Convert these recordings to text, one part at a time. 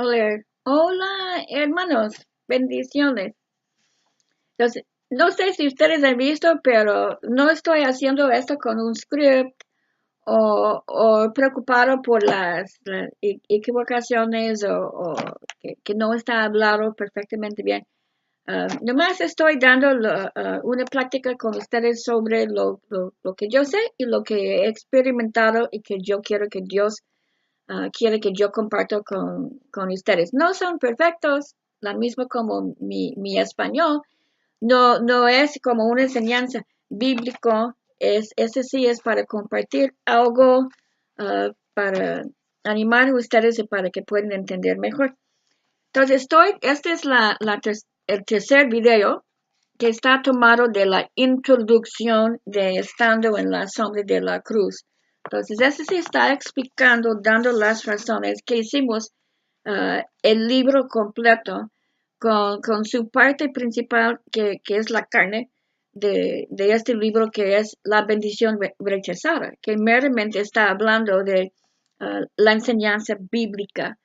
Hola, hola, hermanos, bendiciones. Entonces, no sé si ustedes han visto, pero no estoy haciendo esto con un script o preocupado por las equivocaciones o que no está hablado perfectamente bien. Nomás estoy dando una plática con ustedes sobre lo que yo sé y lo que he experimentado y que yo quiero que Dios quiere que yo comparto con ustedes. No son perfectos, la misma como mi español, no es como una enseñanza bíblico, ese sí es para compartir algo, para animar a ustedes y para que puedan entender mejor. Entonces este es el tercer video que está tomado de la introducción de Estando en la sombra de la cruz. Entonces, ese se está explicando, dando las razones que hicimos el libro completo con su parte principal, que es la carne de este libro, que es la bendición rechazada, que meramente está hablando de la enseñanza bíblica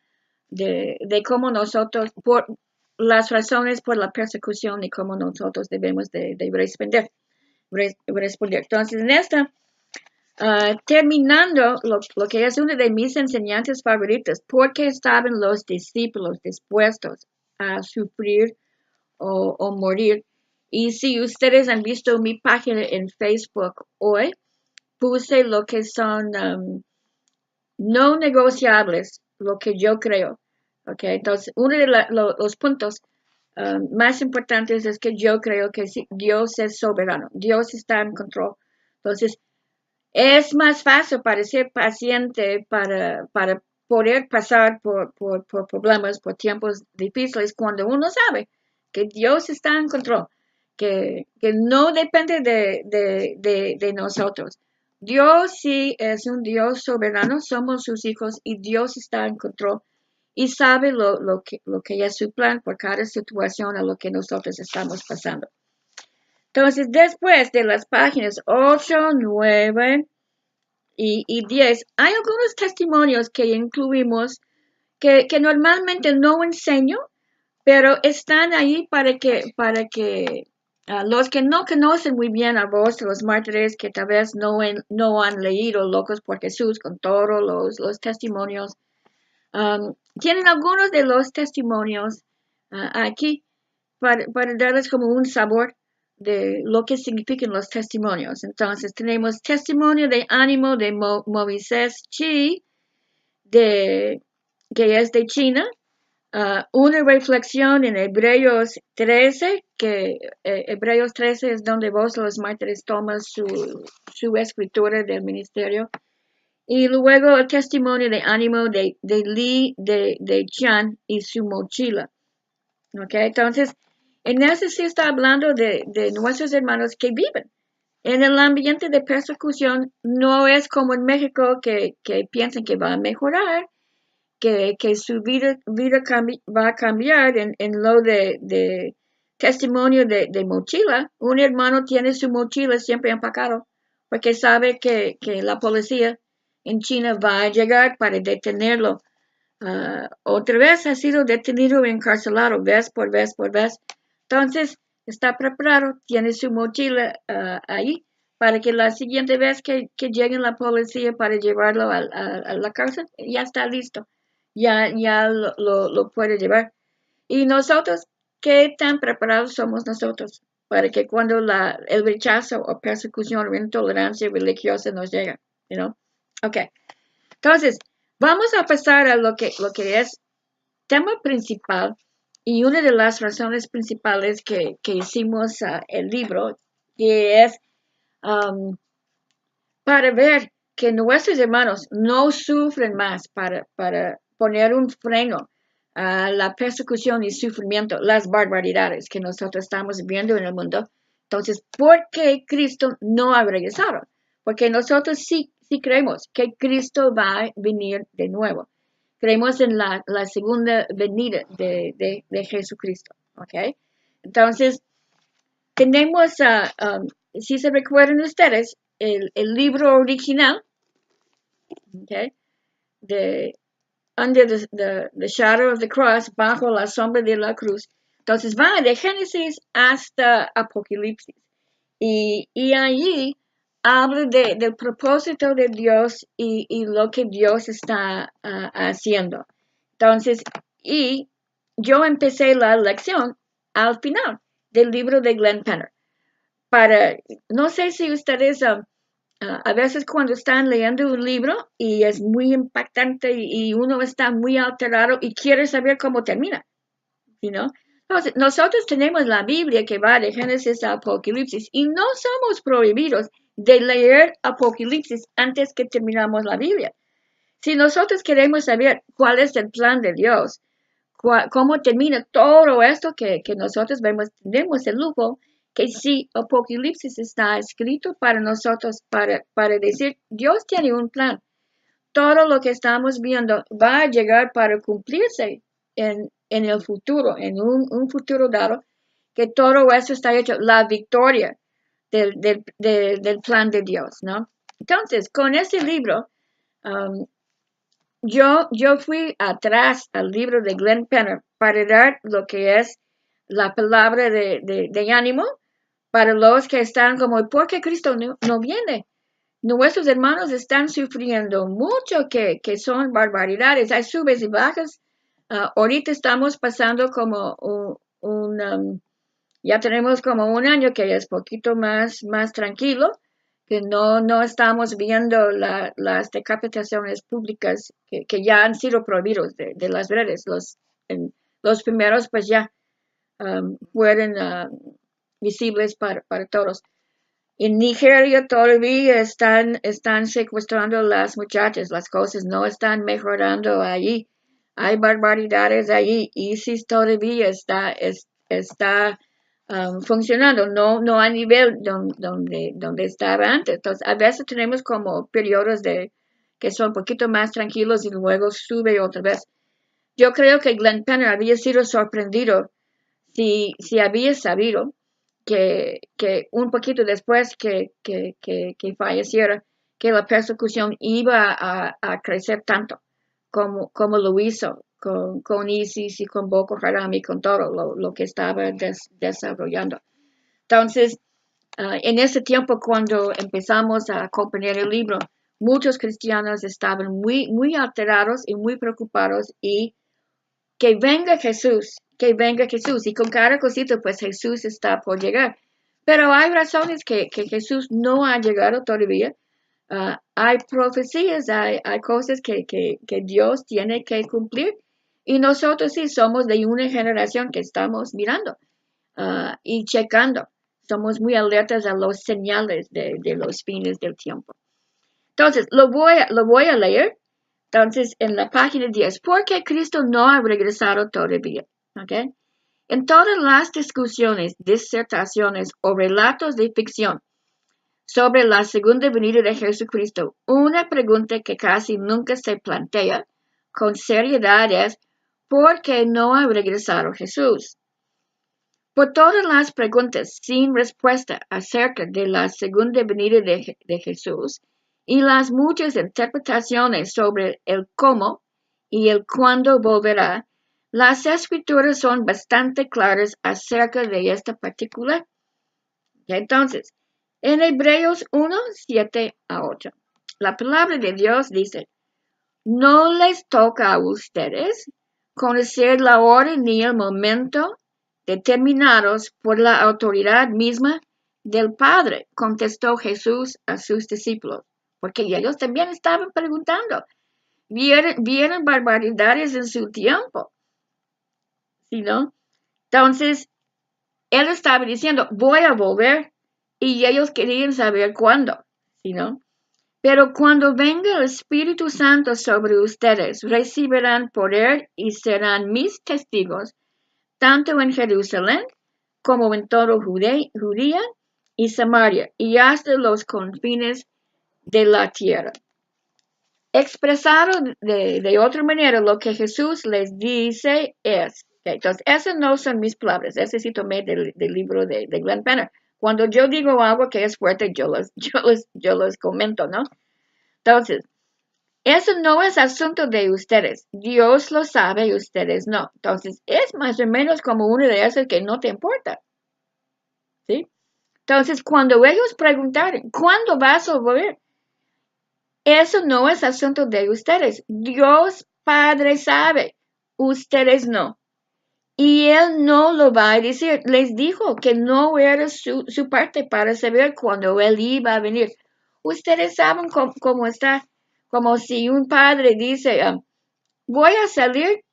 de cómo nosotros, por las razones por la persecución y cómo nosotros debemos de responder. Entonces, en esta, terminando lo que es una de mis enseñanzas favoritas, porque estaban los discípulos dispuestos a sufrir o morir. Y si ustedes han visto mi página en Facebook hoy, puse lo que son no negociables, lo que yo creo. Okay, entonces, uno de los puntos más importantes es que yo creo que sí, Dios es soberano, Dios está en control. Entonces, es más fácil para ser paciente, para poder pasar por problemas, por tiempos difíciles, cuando uno sabe que Dios está en control, que no depende de nosotros. Dios sí es un Dios soberano, somos sus hijos y Dios está en control y sabe lo que es su plan por cada situación a lo que nosotros estamos pasando. Entonces, después de las páginas 8, 9 y 10, hay algunos testimonios que incluimos que normalmente no enseño, pero están ahí para que los que no conocen muy bien a vos, los mártires, que tal vez no han leído Locos por Jesús con todos los testimonios, tienen algunos de los testimonios aquí para darles como un sabor de lo que significan los testimonios. Entonces tenemos testimonio de ánimo de Moisés Chi, que es de China, una reflexión en Hebreos 13, que Hebreos 13 es donde vos los mártires toman su escritura del ministerio. Y luego el testimonio de ánimo de Li de Chan y su mochila. ¿Okay? Entonces, en ese sí está hablando de nuestros hermanos que viven en el ambiente de persecución. No es como en México que piensan que va a mejorar, que su vida va a cambiar en lo de testimonio de mochila. Un hermano tiene su mochila siempre empacado porque sabe que la policía en China va a llegar para detenerlo. Otra vez ha sido detenido y encarcelado vez por vez por vez. Entonces, está preparado, tiene su mochila ahí para que la siguiente vez que llegue la policía para llevarlo a la cárcel, ya está listo, ya lo puede llevar. Y nosotros, ¿qué tan preparados somos nosotros para que cuando el rechazo o persecución o intolerancia religiosa nos llega? You know? Ok, entonces, vamos a pasar a lo que es tema principal y una de las razones principales que hicimos el libro, que es um, para ver que nuestros hermanos no sufren más, para poner un freno a la persecución y sufrimiento, las barbaridades que nosotros estamos viendo en el mundo. Entonces, ¿por qué Cristo no ha regresado? Porque nosotros sí creemos que Cristo va a venir de nuevo. Creemos en la segunda venida de Jesucristo. ¿Ok? Entonces, tenemos, si se recuerdan ustedes, el libro original, ¿okay? under the shadow of the cross, bajo la sombra de la cruz. Entonces va de Génesis hasta Apocalipsis. Y allí habla del propósito de Dios y lo que Dios está haciendo. Entonces, y yo empecé la lección al final del libro de Glenn Penner. No sé si ustedes a veces cuando están leyendo un libro y es muy impactante y uno está muy alterado y quiere saber cómo termina, ¿no? Entonces, nosotros tenemos la Biblia que va de Génesis a Apocalipsis y no somos prohibidos de leer Apocalipsis antes que terminamos la Biblia. Si nosotros queremos saber cuál es el plan de Dios, cómo termina todo esto que nosotros vemos, tenemos el lujo que si Apocalipsis está escrito para nosotros, para decir, Dios tiene un plan. Todo lo que estamos viendo va a llegar para cumplirse en el futuro, en un futuro dado, que todo eso está hecho, la victoria del plan de Dios, ¿no? Entonces, con este libro, yo fui atrás al libro de Glenn Penner para dar lo que es la palabra de ánimo para los que están como, ¿por qué Cristo no viene? Nuestros hermanos están sufriendo mucho, que son barbaridades, hay subes y bajas. Ahorita estamos pasando como ya tenemos como un año que es poquito más tranquilo, que no estamos viendo las decapitaciones públicas que ya han sido prohibidos de las redes. Los primeros pues ya fueron visibles para todos. En Nigeria todavía están secuestrando a las muchachas, las cosas no están mejorando allí. Hay barbaridades allí. ISIS todavía está funcionando, no a nivel donde estaba antes. Entonces, a veces tenemos como periodos que son un poquito más tranquilos y luego sube otra vez. Yo creo que Glenn Penner había sido sorprendido si había sabido que un poquito después que falleciera, que la persecución iba a crecer tanto como lo hizo con ISIS y con Boko Haram y con todo lo que estaba desarrollando. Entonces, en ese tiempo cuando empezamos a componer el libro, muchos cristianos estaban muy alterados y muy preocupados y que venga Jesús, y con cada cosita pues Jesús está por llegar. Pero hay razones que Jesús no ha llegado todavía. Hay profecías, hay cosas que Dios tiene que cumplir y nosotros sí somos de una generación que estamos mirando y checando. Somos muy alertas a los señales de los fines del tiempo. Entonces, lo voy a leer. Entonces, en la página 10, ¿por qué Cristo no ha regresado todavía? ¿Okay? En todas las discusiones, disertaciones o relatos de ficción sobre la segunda venida de Jesucristo, una pregunta que casi nunca se plantea con seriedad es, ¿por qué no ha regresado Jesús? Por todas las preguntas sin respuesta acerca de la segunda venida de Jesús y las muchas interpretaciones sobre el cómo y el cuándo volverá, las escrituras son bastante claras acerca de esta particular. Entonces, en Hebreos 1, 7 a 8, la palabra de Dios dice, no les toca a ustedes conocer la hora ni el momento determinados por la autoridad misma del Padre, contestó Jesús a sus discípulos, porque ellos también estaban preguntando, vieron barbaridades en su tiempo, ¿sí no? Entonces, él estaba diciendo, voy a volver, y ellos querían saber cuándo, ¿sí no? Pero cuando venga el Espíritu Santo sobre ustedes, recibirán poder y serán mis testigos, tanto en Jerusalén como en toda Judea y Samaria, y hasta los confines de la tierra. Expresado de otra manera, lo que Jesús les dice es, entonces, esas no son mis palabras, esas sí tomé del libro de Glenn Penner. Cuando yo digo algo que es fuerte, yo los comento, ¿no? Entonces, Eso no es asunto de ustedes. Dios lo sabe y ustedes no. Entonces, es más o menos como uno de esos que no te importa. ¿Sí? Entonces, cuando ellos preguntaron, ¿cuándo vas a volver? Eso no es asunto de ustedes. Dios Padre sabe. Ustedes no. Y Él no lo va a decir. Les dijo que no era su parte para saber cuándo Él iba a venir. Ustedes saben cómo está. Como si un padre dice, voy a salir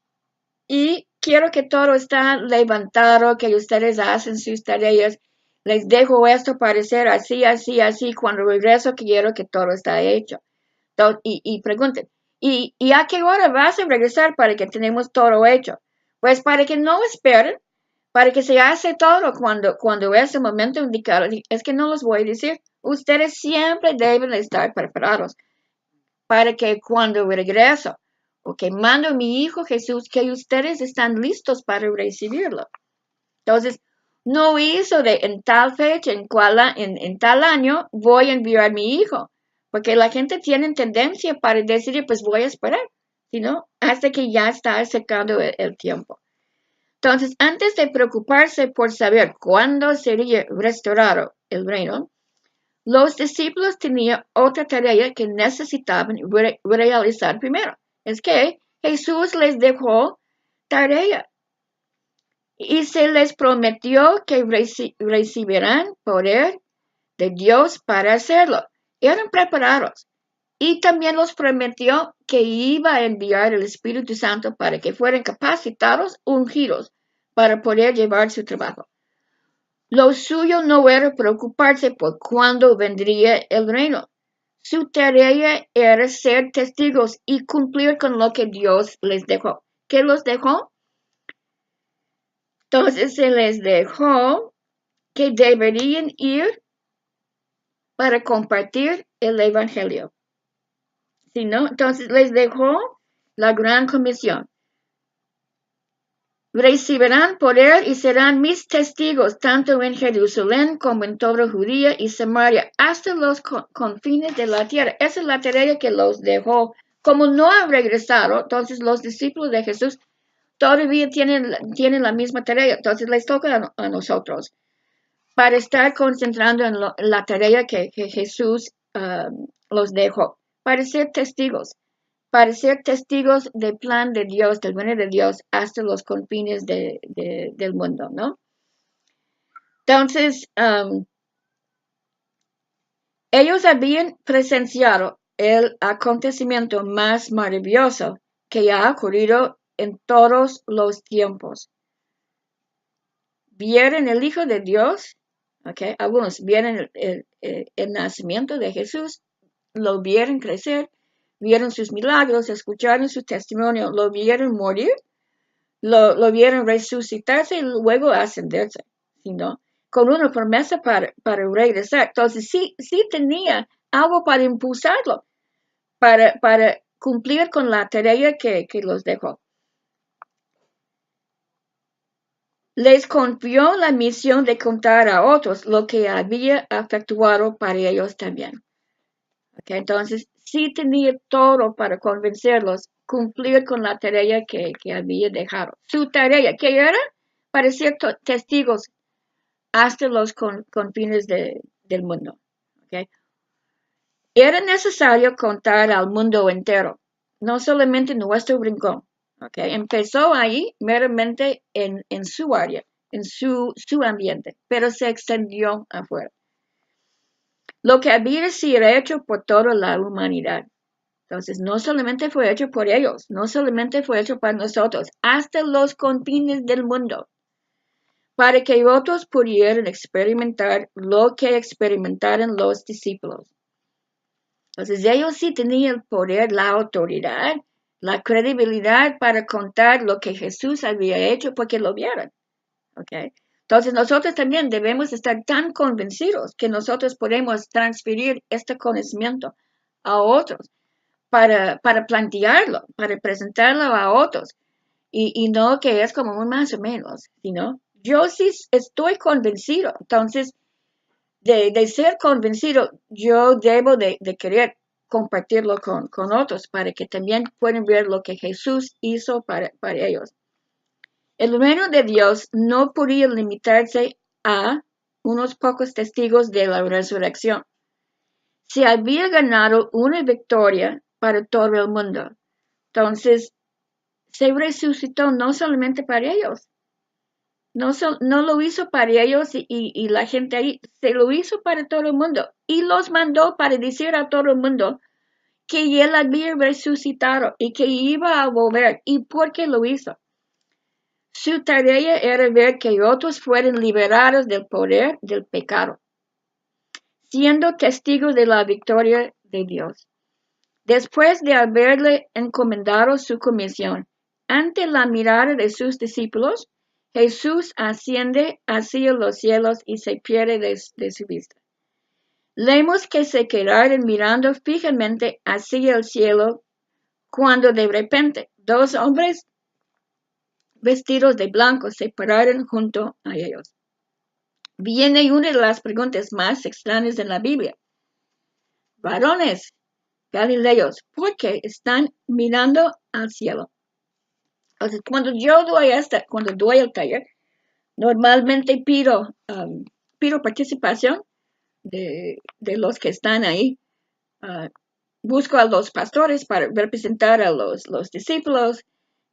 y quiero que todo está levantado, que ustedes hacen sus tareas. Les dejo esto parecer así, así, así. Cuando regreso quiero que todo está hecho. Y pregunten, ¿y a qué hora vas a regresar para que tenemos todo hecho? Pues para que no esperen, para que se hace todo cuando es el momento indicado. Es que no los voy a decir. Ustedes siempre deben estar preparados para que cuando regreso o que mando a mi Hijo Jesús, que ustedes están listos para recibirlo. Entonces, no hizo de en tal fecha, en tal año, voy a enviar a mi hijo. Porque la gente tiene tendencia para decir, pues voy a esperar, ¿no? Hasta que ya está acercando el tiempo. Entonces, antes de preocuparse por saber cuándo sería restaurado el reino, los discípulos tenían otra tarea que necesitaban realizar primero. Es que Jesús les dejó tarea y se les prometió que recibirán poder de Dios para hacerlo. Eran preparados. Y también los prometió que iba a enviar el Espíritu Santo para que fueran capacitados, ungidos, para poder llevar su trabajo. Lo suyo no era preocuparse por cuándo vendría el reino. Su tarea era ser testigos y cumplir con lo que Dios les dejó. ¿Qué los dejó? Entonces se les dejó que deberían ir para compartir el Evangelio. ¿Sí, no? Entonces les dejó la gran comisión. Recibirán poder y serán mis testigos tanto en Jerusalén como en toda Judía y Samaria, hasta los confines de la tierra. Esa es la tarea que los dejó. Como no han regresado, entonces los discípulos de Jesús todavía tienen la misma tarea. Entonces les toca a nosotros para estar concentrando en la tarea que Jesús los dejó, para ser testigos del plan de Dios, del reino de Dios, hasta los confines del mundo, ¿no? Entonces, ellos habían presenciado el acontecimiento más maravilloso que ha ocurrido en todos los tiempos. Vieron el Hijo de Dios, ¿okay? Algunos vieron el nacimiento de Jesús, lo vieron crecer, vieron sus milagros, escucharon su testimonio, lo vieron morir, lo vieron resucitarse y luego ascenderse, ¿no? Con una promesa para regresar. Entonces sí tenía algo para impulsarlo, para cumplir con la tarea que los dejó. Les confió la misión de contar a otros lo que había efectuado para ellos también. Okay, entonces, sí tenía todo para convencerlos, cumplir con la tarea que había dejado. Su tarea, ¿qué era? Para ser testigos hasta los confines del mundo. Okay. Era necesario contar al mundo entero, no solamente nuestro rincón. Okay. Empezó ahí meramente en su área, en su ambiente, pero se extendió afuera. Lo que había sido hecho por toda la humanidad. Entonces, no solamente fue hecho por ellos, no solamente fue hecho para nosotros, hasta los confines del mundo, para que otros pudieran experimentar lo que experimentaron los discípulos. Entonces, ellos sí tenían el poder, la autoridad, la credibilidad para contar lo que Jesús había hecho porque lo vieron. ¿Okay? Entonces, nosotros también debemos estar tan convencidos que nosotros podemos transferir este conocimiento a otros para plantearlo, para presentarlo a otros y no que es como un más o menos, ¿no? Yo sí estoy convencido, entonces de ser convencido, yo debo de querer compartirlo con otros para que también puedan ver lo que Jesús hizo para ellos. El reino de Dios no podía limitarse a unos pocos testigos de la resurrección. Se había ganado una victoria para todo el mundo. Entonces, se resucitó no solamente para ellos. No lo hizo para ellos y la gente ahí, se lo hizo para todo el mundo. Y los mandó para decir a todo el mundo que él había resucitado y que iba a volver. ¿Y por qué lo hizo? Su tarea era ver que otros fueran liberados del poder del pecado, siendo testigos de la victoria de Dios. Después de haberle encomendado su comisión, ante la mirada de sus discípulos, Jesús asciende hacia los cielos y se pierde de su vista. Leemos que se quedaron mirando fijamente hacia el cielo cuando de repente 2 hombres vestidos de blanco se pararon junto a ellos. Viene una de las preguntas más extrañas en la Biblia. Varones Galileos, ¿por qué están mirando al cielo? Entonces, cuando doy el taller, normalmente pido participación de los que están ahí. Busco a los pastores para representar a los discípulos,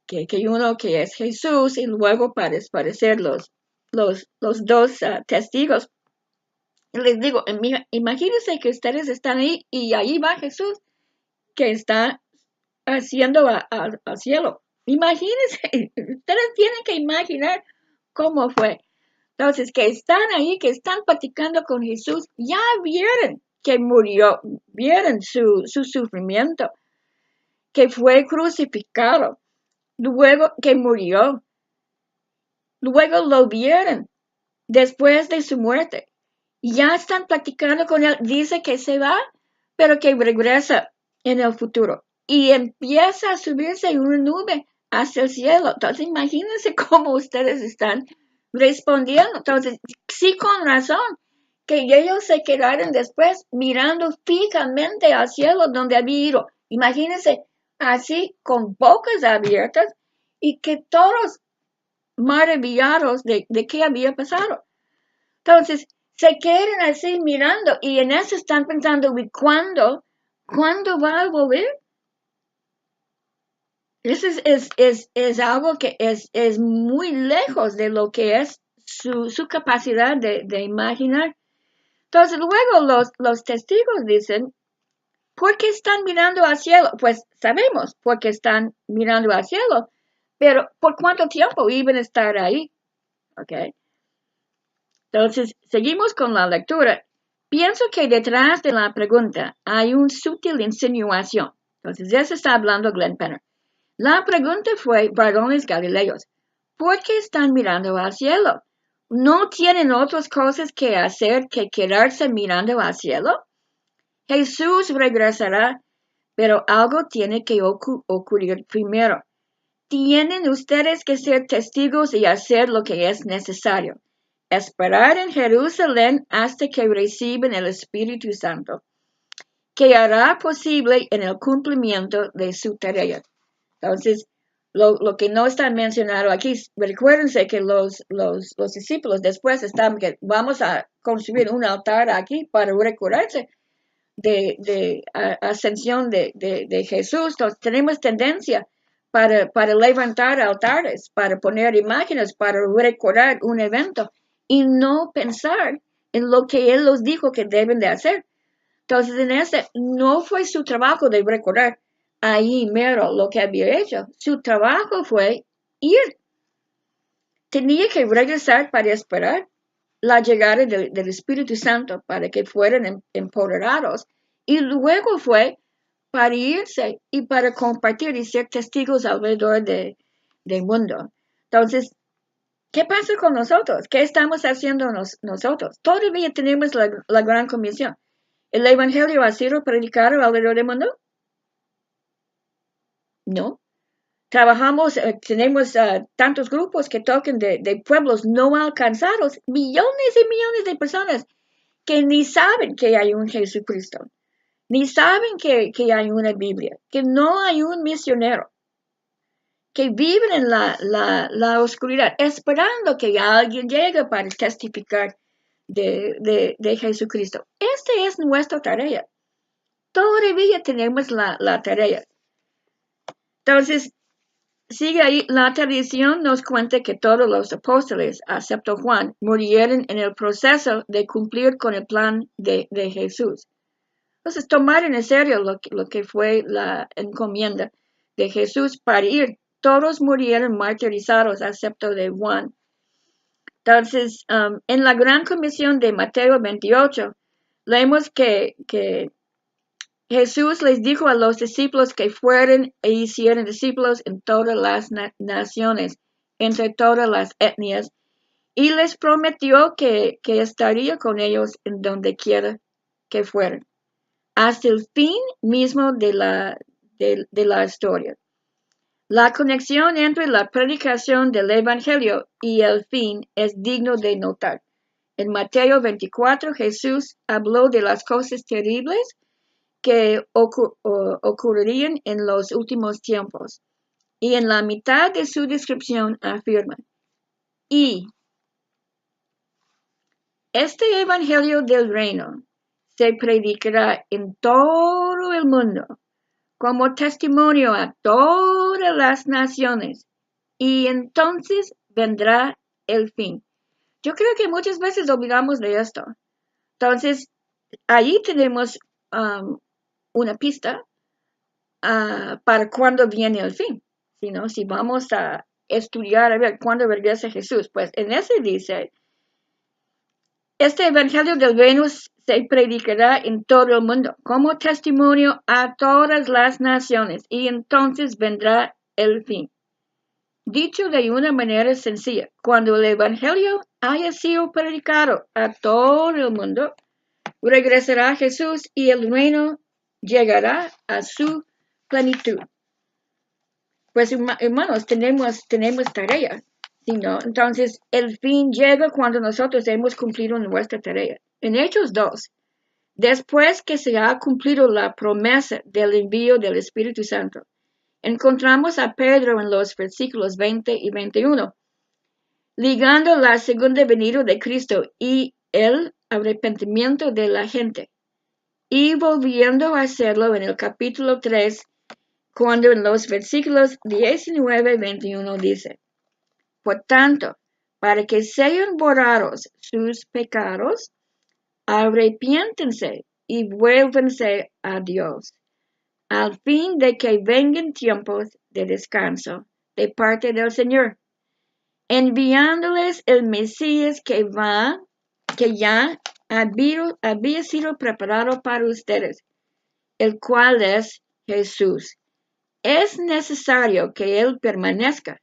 que uno que es Jesús, y luego para ser los 2 testigos. Y les digo, imagínense que ustedes están ahí y ahí va Jesús, que está haciendo al cielo. Imagínense, ustedes tienen que imaginar cómo fue. Entonces, que están ahí, que están platicando con Jesús, ya vieron que murió, vieron su sufrimiento, que fue crucificado, luego que murió, luego lo vieron después de su muerte. Ya están platicando con él, dice que se va, pero que regresa en el futuro. Y empieza a subirse en una nube hacia el cielo. Entonces, imagínense cómo ustedes están respondiendo. Entonces, sí, con razón, que ellos se quedaron después mirando fijamente al cielo donde había ido. Imagínense así, con bocas abiertas, y que todos maravillados de qué había pasado. Entonces, se quedan así mirando y en eso están pensando, ¿y cuándo va a volver? Eso es algo que es muy lejos de lo que es su capacidad de imaginar. Entonces, luego los testigos dicen, ¿por qué están mirando al cielo? Pues sabemos por qué están mirando al cielo, pero ¿por cuánto tiempo iban a estar ahí? ¿Okay? Entonces, seguimos con la lectura. Pienso que detrás de la pregunta hay una sutil insinuación. Entonces, ya se está hablando Glenn Penner. La pregunta fue, varones Galileos, ¿por qué están mirando al cielo? ¿No tienen otras cosas que hacer que quedarse mirando al cielo? Jesús regresará, pero algo tiene que ocurrir primero. Tienen ustedes que ser testigos y hacer lo que es necesario. Esperar en Jerusalén hasta que reciban el Espíritu Santo, que hará posible en el cumplimiento de su tarea. Entonces, lo que no está mencionado aquí, recuérdense que los discípulos después están que vamos a construir un altar aquí para recordarse de ascensión de Jesús. Entonces, tenemos tendencia para levantar altares, para poner imágenes, para recordar un evento y no pensar en lo que Él los dijo que deben de hacer. Entonces, en ese no fue su trabajo de recordar ahí mero lo que había hecho. Su trabajo fue ir. Tenía que regresar para esperar la llegada del Espíritu Santo para que fueran empoderados. Y luego fue para irse y para compartir y ser testigos alrededor del mundo. Entonces, ¿qué pasa con nosotros? ¿Qué estamos haciendo nosotros? Todavía tenemos la gran comisión. ¿El Evangelio ha sido predicado alrededor del mundo? No. Trabajamos, tenemos tantos grupos que tocan de pueblos no alcanzados, millones y millones de personas que ni saben que hay un Jesucristo, ni saben que hay una Biblia, que no hay un misionero, que viven en la oscuridad, esperando que alguien llegue para testificar de Jesucristo. Esta es nuestra tarea. Todavía tenemos la tarea. Entonces, sigue ahí, la tradición nos cuenta que todos los apóstoles, excepto Juan, murieron en el proceso de cumplir con el plan de Jesús. Entonces, tomar en serio lo que fue la encomienda de Jesús para ir. Todos murieron martirizados, excepto de Juan. Entonces, en la gran comisión de Mateo 28, leemos que Jesús les dijo a los discípulos que fueran e hicieran discípulos en todas las naciones, entre todas las etnias, y les prometió que estaría con ellos en donde quiera que fueran, hasta el fin mismo de la historia. La conexión entre la predicación del Evangelio y el fin es digno de notar. En Mateo 24, Jesús habló de las cosas terribles que ocurrirían en los últimos tiempos. Y en la mitad de su descripción afirma, y este evangelio del reino se predicará en todo el mundo como testimonio a todas las naciones, y entonces vendrá el fin. Yo creo que muchas veces olvidamos de esto. Entonces, ahí tenemos una pista para cuándo viene el fin. Si vamos a estudiar a ver cuándo regresa Jesús, pues en ese dice, este evangelio del reino se predicará en todo el mundo como testimonio a todas las naciones y entonces vendrá el fin. Dicho de una manera sencilla, cuando el evangelio haya sido predicado a todo el mundo, regresará Jesús y el reino llegará a su plenitud. Pues hermanos, tenemos tarea, ¿no? Entonces, el fin llega cuando nosotros hemos cumplido nuestra tarea. En Hechos 2, después que se ha cumplido la promesa del envío del Espíritu Santo, encontramos a Pedro en los versículos 20 y 21, ligando la segunda venida de Cristo y el arrepentimiento de la gente, y volviendo a hacerlo en el capítulo 3, cuando en los versículos 19 y 21 dice, por tanto, para que sean borrados sus pecados, arrepiéntense y vuélvanse a Dios, al fin de que vengan tiempos de descanso de parte del Señor, enviándoles el Mesías que ya había sido preparado para ustedes, el cual es Jesús. Es necesario que Él permanezca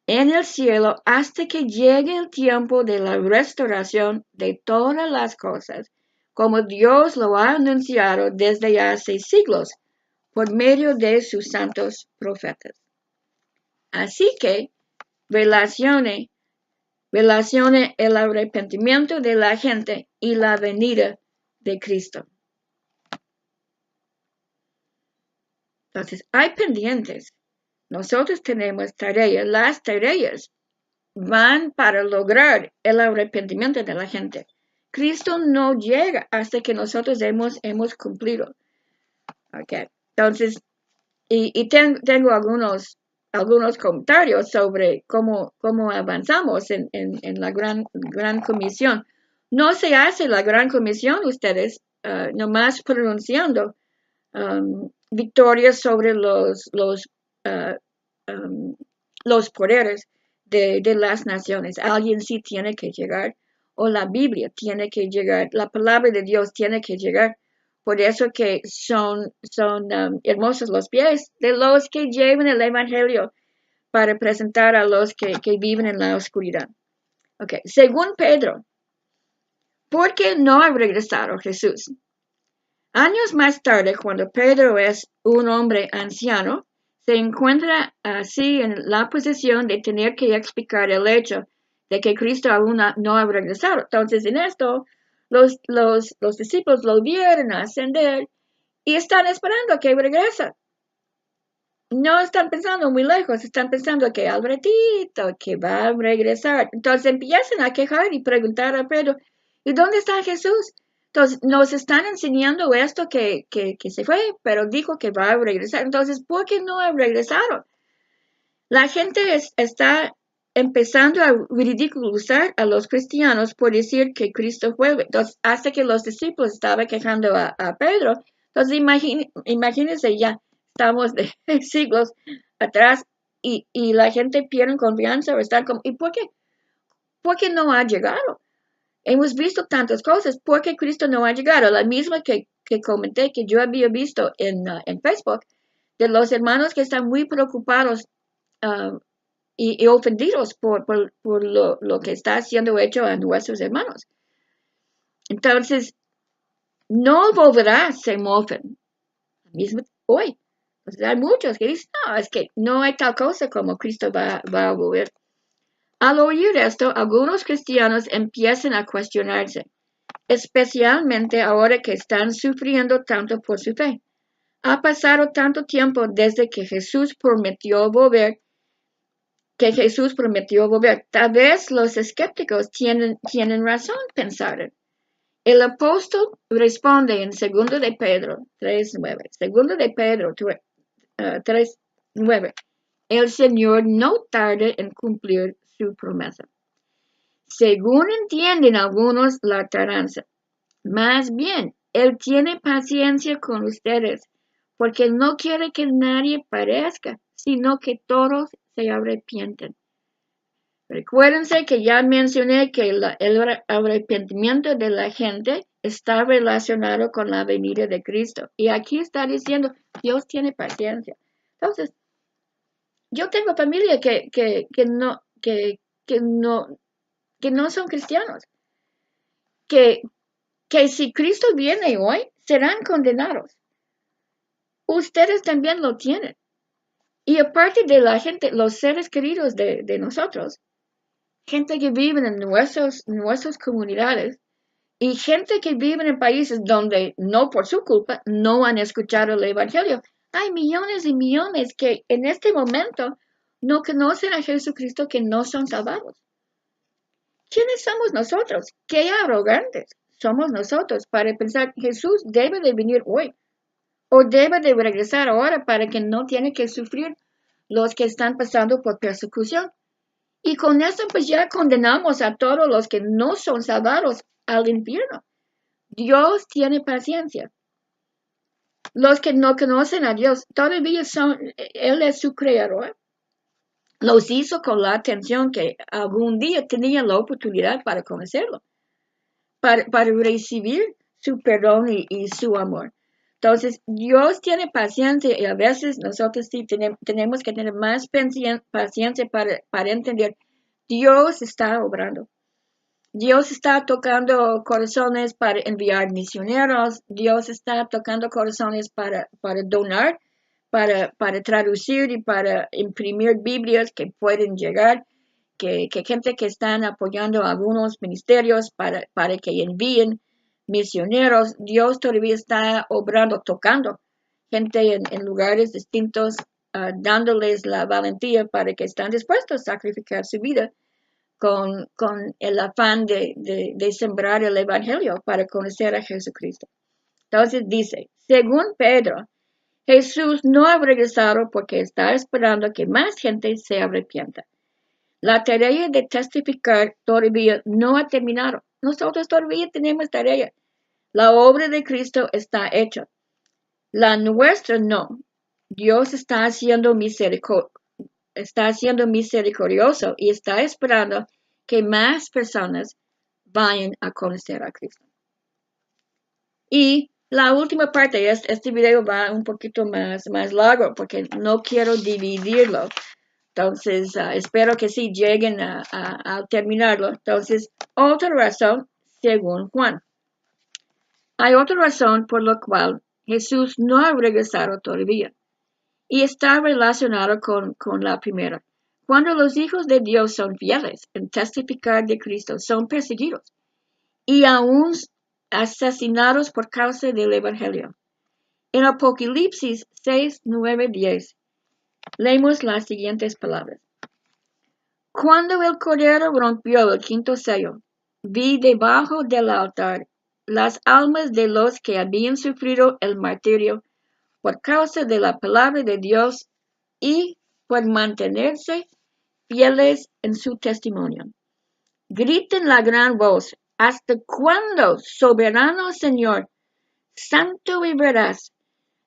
en el cielo hasta que llegue el tiempo de la restauración de todas las cosas, como Dios lo ha anunciado desde hace siglos por medio de sus santos profetas. Así que relacione el arrepentimiento de la gente y la venida de Cristo. Entonces, hay pendientes. Nosotros tenemos tareas. Las tareas van para lograr el arrepentimiento de la gente. Cristo no llega hasta que nosotros hemos cumplido. Okay. Entonces, y tengo algunos comentarios sobre cómo avanzamos en la gran comisión. No se hace la gran comisión ustedes nomás pronunciando victorias sobre los poderes de las naciones. Alguien sí tiene que llegar, o la Biblia tiene que llegar, la palabra de Dios tiene que llegar. Por eso que son hermosos los pies de los que llevan el Evangelio para presentar a los que viven en la oscuridad. Okay. Según Pedro, ¿por qué no ha regresado Jesús? Años más tarde, cuando Pedro es un hombre anciano, se encuentra así en la posición de tener que explicar el hecho de que Cristo aún no ha regresado. Entonces, en esto, los discípulos lo vieron ascender y están esperando que regrese. No están pensando muy lejos, están pensando que al ratito que va a regresar. Entonces empiezan a quejar y preguntar a Pedro, ¿y dónde está Jesús? Entonces nos están enseñando esto que se fue, pero dijo que va a regresar. Entonces, ¿por qué no ha regresado? La gente está empezando a ridiculizar a los cristianos por decir que Cristo vuelve. Entonces, hasta que los discípulos estaban quejando a Pedro, entonces imagínense ya, estamos de siglos atrás y la gente pierde confianza o están como, ¿y por qué? ¿Por qué no ha llegado? Hemos visto tantas cosas, ¿por qué Cristo no ha llegado? La misma que comenté que yo había visto en Facebook, de los hermanos que están muy preocupados uh, y ofendidos por lo que está siendo hecho a nuestros hermanos. Entonces, no volverá, se mofen. Mismo hoy. Pues hay muchos que dicen, no, es que no hay tal cosa como Cristo va a volver. Al oír esto, algunos cristianos empiezan a cuestionarse, especialmente ahora que están sufriendo tanto por su fe. Ha pasado tanto tiempo desde que Jesús prometió volver Tal vez los escépticos tienen razón pensar. El apóstol responde en 2 de Pedro 3:9. 2 de Pedro 3:9. El Señor no tarda en cumplir su promesa. Según entienden algunos la tardanza. Más bien, Él tiene paciencia con ustedes, porque no quiere que nadie perezca, sino que todos se arrepienten. Recuérdense que ya mencioné que el arrepentimiento de la gente está relacionado con la venida de Cristo. Y aquí está diciendo, Dios tiene paciencia. Entonces, yo tengo familia que no son cristianos, que, que si Cristo viene hoy, serán condenados. Ustedes también lo tienen. Y aparte de la gente, los seres queridos de nosotros, gente que vive en nuestras comunidades y gente que vive en países donde no por su culpa no han escuchado el Evangelio. Hay millones y millones que en este momento no conocen a Jesucristo, que no son salvados. ¿Quiénes somos nosotros? Qué arrogantes somos nosotros para pensar que Jesús debe de venir hoy o debe de regresar ahora para que no tiene que sufrir los que están pasando por persecución. Y con eso pues ya condenamos a todos los que no son salvados al infierno. Dios tiene paciencia. Los que no conocen a Dios todavía Él es su creador. Los hizo con la atención que algún día tenían la oportunidad para conocerlo, para recibir su perdón y su amor. Entonces, Dios tiene paciencia y a veces nosotros sí tenemos que tener más paciencia para entender. Dios está obrando. Dios está tocando corazones para enviar misioneros. Dios está tocando corazones para donar, para traducir y para imprimir Biblias que pueden llegar. Que gente que están apoyando algunos ministerios para que envíen misioneros. Dios todavía está obrando, tocando gente en lugares distintos, dándoles la valentía para que están dispuestos a sacrificar su vida con el afán de sembrar el Evangelio para conocer a Jesucristo. Entonces dice, según Pedro, Jesús no ha regresado porque está esperando que más gente se arrepienta. La tarea de testificar todavía no ha terminado. Nosotros todavía tenemos tarea. La obra de Cristo está hecha. La nuestra no. Dios está siendo misericordioso y está esperando que más personas vayan a conocer a Cristo. Y la última parte, este video va un poquito más largo porque no quiero dividirlo. Entonces, espero que sí lleguen a terminarlo. Entonces, otra razón, según Juan. Hay otra razón por la cual Jesús no ha regresado todavía. Y está relacionado con la primera. Cuando los hijos de Dios son fieles en testificar de Cristo, son perseguidos y aún asesinados por causa del Evangelio. En Apocalipsis 6, 9, 10, leemos las siguientes palabras. Cuando el Cordero rompió el quinto sello, vi debajo del altar las almas de los que habían sufrido el martirio por causa de la palabra de Dios y por mantenerse fieles en su testimonio. Griten la gran voz, ¿hasta cuándo, soberano Señor, santo y veraz,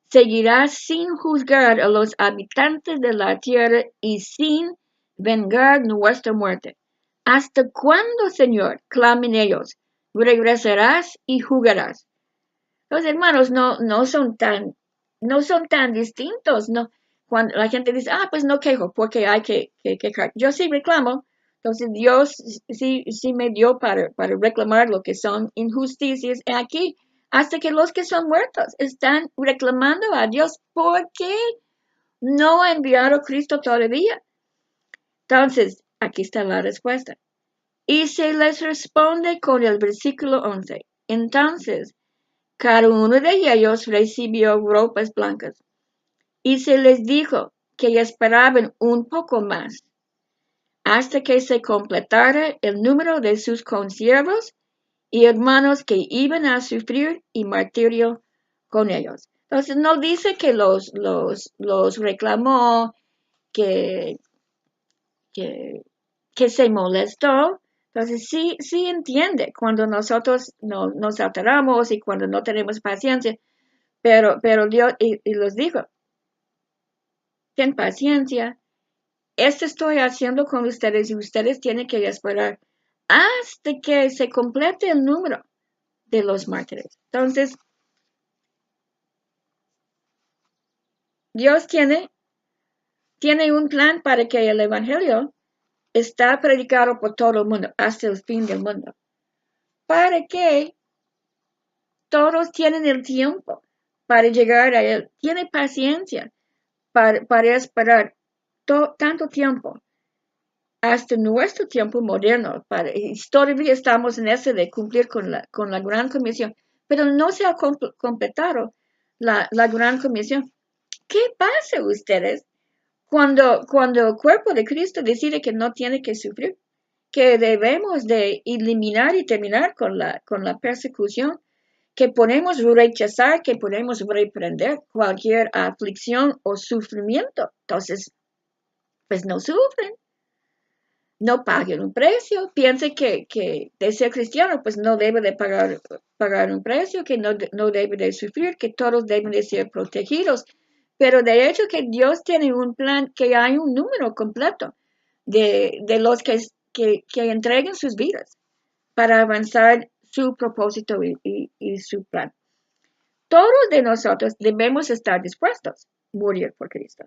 seguirás sin juzgar a los habitantes de la tierra y sin vengar nuestra muerte? ¿Hasta cuándo, Señor, clamen ellos? ¿Regresarás y jugarás? Los hermanos no son tan distintos, ¿no? Cuando la gente dice, pues no quejo porque hay que quejar. Yo sí reclamo. Entonces Dios sí me dio para reclamar lo que son injusticias aquí, hasta que los que son muertos están reclamando a Dios porque no ha enviado a Cristo todavía. Entonces, aquí está la respuesta. Y se les responde con el versículo 11. Entonces, cada uno de ellos recibió ropas blancas, y se les dijo que esperaban un poco más, hasta que se completara el número de sus consiervos y hermanos que iban a sufrir y martirio con ellos. Entonces no dice que los reclamó, que, que se molestó. Entonces sí entiende cuando nosotros nos alteramos y cuando no tenemos paciencia. Pero Dios, y los dijo, ten paciencia, esto estoy haciendo con ustedes y ustedes tienen que esperar hasta que se complete el número de los mártires. Entonces, Dios tiene un plan para que el Evangelio está predicado por todo el mundo hasta el fin del mundo. Para que todos tienen el tiempo para llegar a Él. Tiene paciencia para esperar tanto tiempo hasta nuestro tiempo moderno. Todavía estamos en ese de cumplir con la gran comisión, pero no se ha completado la gran comisión. ¿Qué pasa ustedes cuando el cuerpo de Cristo decide que no tiene que sufrir? Que debemos de eliminar y terminar con la persecución, que podemos rechazar, que podemos reprender cualquier aflicción o sufrimiento. Entonces, pues no sufren, no paguen un precio, piense que de ser cristiano, pues no debe de pagar un precio, que no debe de sufrir, que todos deben de ser protegidos. Pero de hecho que Dios tiene un plan, que hay un número completo de los que entreguen sus vidas para avanzar su propósito y su plan. Todos de nosotros debemos estar dispuestos a morir por Cristo.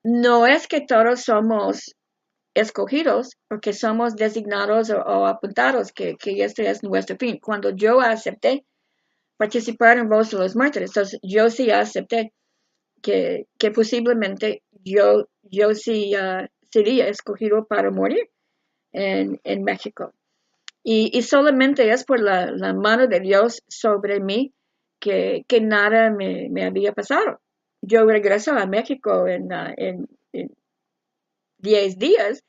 No es que todos somos escogidos porque somos designados o apuntados que este es nuestro fin. Cuando yo acepté participar en Voz de los Mártires, entonces yo sí acepté que posiblemente yo sí sería escogido para morir en México. Y solamente es por la mano de Dios sobre mí que nada me había pasado. Yo regreso a México en 10 días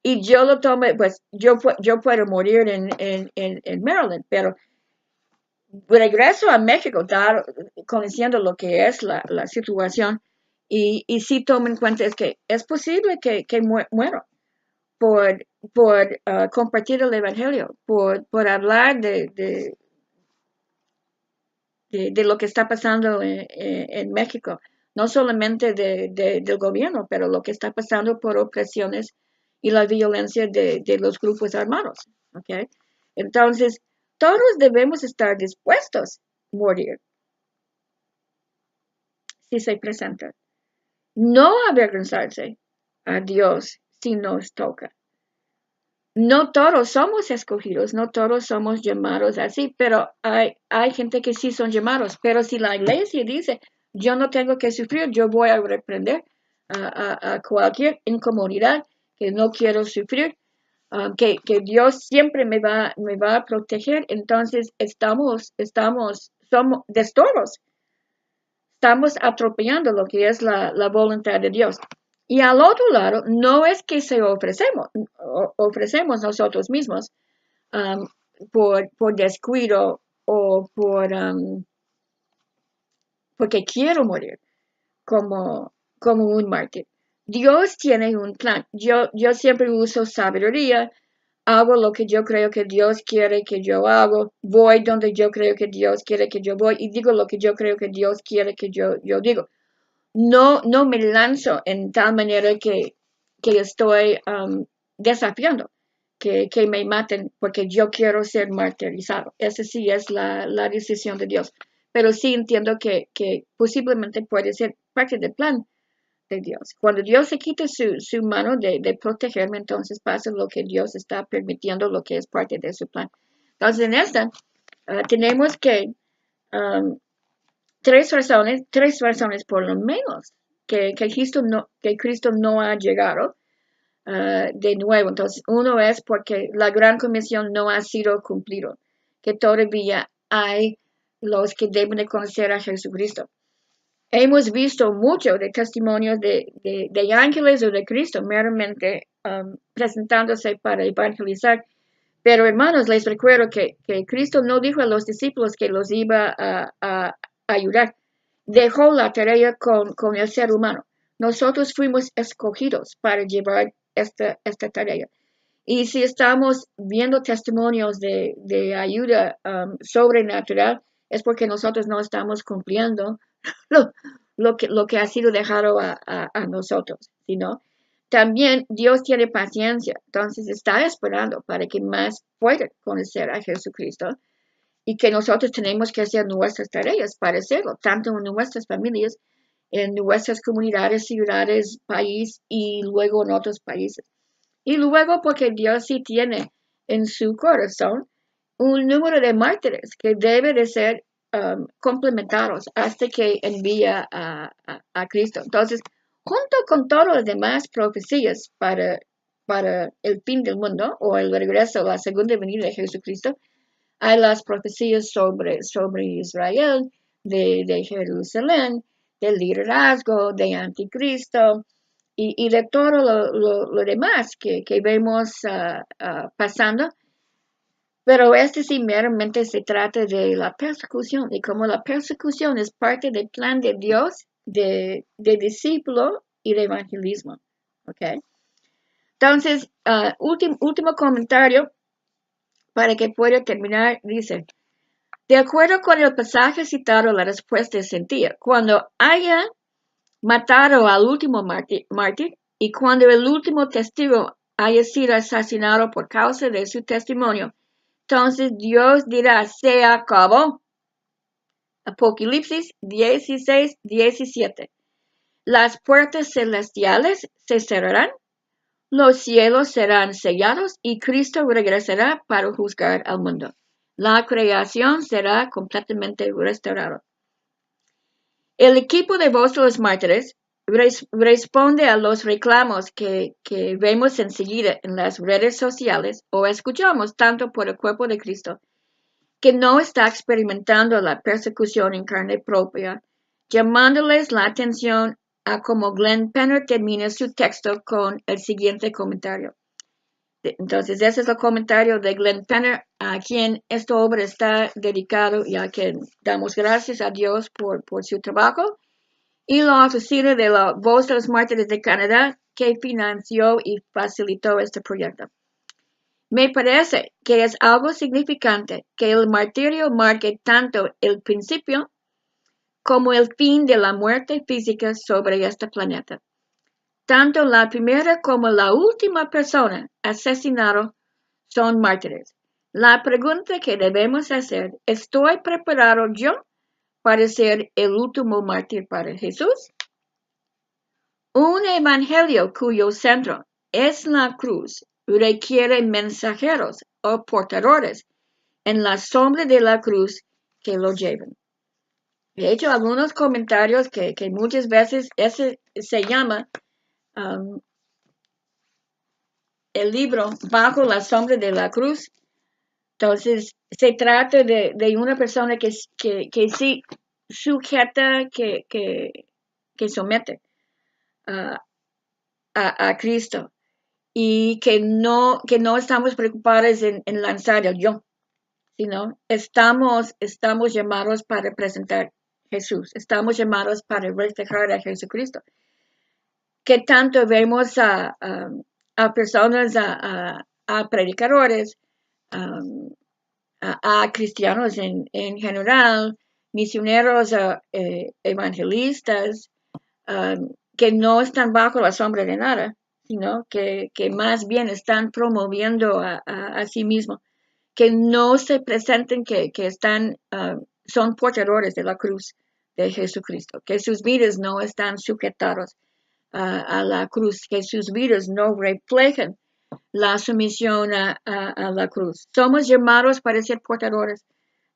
y yo lo tomé, pues yo puedo morir en Maryland, pero regreso a México, conociendo lo que es la situación, y sí tomo en cuenta es que es posible que muero por compartir el Evangelio, por hablar de lo que está pasando en México, no solamente del gobierno, pero lo que está pasando por opresiones y la violencia de los grupos armados. ¿Okay? Entonces, todos debemos estar dispuestos a morir si se presenta. No avergonzarse a Dios si nos toca. No todos somos escogidos, no todos somos llamados así, pero hay gente que sí son llamados. Pero si la iglesia dice, yo no tengo que sufrir, yo voy a reprender a cualquier incomodidad que no quiero sufrir, que Dios siempre me va a proteger, entonces somos de estorbos estamos atropellando lo que es la voluntad de Dios. Y al otro lado, no es que se ofrecemos nosotros mismos um, por descuido o porque quiero morir como un mártir. Dios tiene un plan. Yo siempre uso sabiduría, hago lo que yo creo que Dios quiere que yo hago, voy donde yo creo que Dios quiere que yo voy y digo lo que yo creo que Dios quiere que yo digo. No me lanzo en tal manera que estoy desafiando que me maten porque yo quiero ser martirizado. Esa sí es la decisión de Dios. Pero sí entiendo que posiblemente puede ser parte del plan de Dios. Cuando Dios se quita su mano de protegerme, entonces pasa lo que Dios está permitiendo, lo que es parte de su plan. Entonces, en esta, tenemos que um, tres razones por lo menos que Cristo no ha llegado de nuevo. Entonces, uno es porque la gran comisión no ha sido cumplido, que todavía hay los que deben de conocer a Jesucristo. Hemos visto mucho de testimonios de ángeles o de Cristo meramente presentándose para evangelizar. Pero hermanos, les recuerdo que Cristo no dijo a los discípulos que los iba a ayudar. Dejó la tarea con el ser humano. Nosotros fuimos escogidos para llevar esta tarea. Y si estamos viendo testimonios de ayuda sobrenatural, es porque nosotros no estamos cumpliendo lo que ha sido dejado a nosotros, sino también Dios tiene paciencia, entonces está esperando para que más puedan conocer a Jesucristo y que nosotros tenemos que hacer nuestras tareas para hacerlo, tanto en nuestras familias, en nuestras comunidades, ciudades, país y luego en otros países. Y luego porque Dios sí tiene en su corazón un número de mártires que debe de ser complementados hasta que envía a Cristo. Entonces, junto con todas las demás profecías para el fin del mundo o el regreso, la segunda venida de Jesucristo, hay las profecías sobre Israel, de Jerusalén, del liderazgo, de Anticristo y de todo lo demás que vemos pasando. Pero este sí meramente se trata de la persecución y como la persecución es parte del plan de Dios de discípulo y de evangelismo. ¿Okay? Entonces, último comentario para que pueda terminar, dice, de acuerdo con el pasaje citado, la respuesta es sencilla. Cuando haya matado al último mártir y cuando el último testigo haya sido asesinado por causa de su testimonio, entonces Dios dirá, se acabó. Apocalipsis 16:17. Las puertas celestiales se cerrarán, los cielos serán sellados y Cristo regresará para juzgar al mundo. La creación será completamente restaurada. El equipo de Voz de los Mártires responde a los reclamos que vemos enseguida en las redes sociales o escuchamos tanto por el cuerpo de Cristo, que no está experimentando la persecución en carne propia, llamándoles la atención a cómo Glenn Penner termina su texto con el siguiente comentario. Entonces, ese es el comentario de Glenn Penner, a quien esta obra está dedicado y a quien damos gracias a Dios por su trabajo, y la oficina de la Voz de los Mártires de Canadá, que financió y facilitó este proyecto. Me parece que es algo significante que el martirio marque tanto el principio como el fin de la muerte física sobre este planeta. Tanto la primera como la última persona asesinada son mártires. La pregunta que debemos hacer, ¿estoy preparado yo para ser el último mártir para Jesús? Un evangelio cuyo centro es la cruz requiere mensajeros o portadores en la sombra de la cruz que lo lleven. He hecho algunos comentarios que muchas veces ese se llama el libro Bajo la sombra de la cruz. Entonces, se trata de una persona que sí sujeta, que somete a, a Cristo y que no estamos preocupados en lanzar el yo, sino estamos llamados para representar a Jesús, estamos llamados para reflejar a Jesucristo. Que tanto vemos a personas, a predicadores, um, a cristianos en general, misioneros, evangelistas, que no están bajo la sombra de nada, sino que más bien están promoviendo a sí mismos, que no se presenten que están, son portadores de la cruz de Jesucristo, que sus vidas no están sujetados a la cruz, que sus vidas no reflejan la sumisión a la cruz. Somos llamados para ser portadores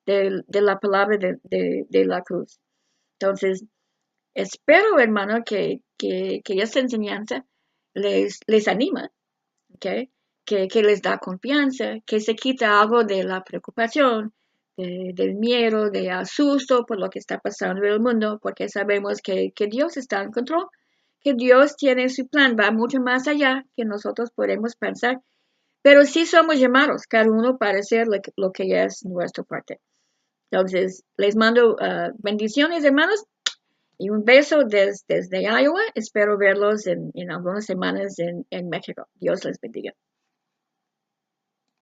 de la palabra de la cruz. Entonces, espero, hermano, que esta enseñanza les anima, ¿okay? Que les da confianza, que se quita algo de la preocupación, del miedo, de asusto por lo que está pasando en el mundo, porque sabemos que Dios está en control, que Dios tiene su plan, va mucho más allá que nosotros podemos pensar, pero sí somos llamados, cada uno para hacer lo que es nuestra parte. Entonces, les mando bendiciones, hermanos, y un beso desde Iowa. Espero verlos en algunas semanas en México. Dios les bendiga.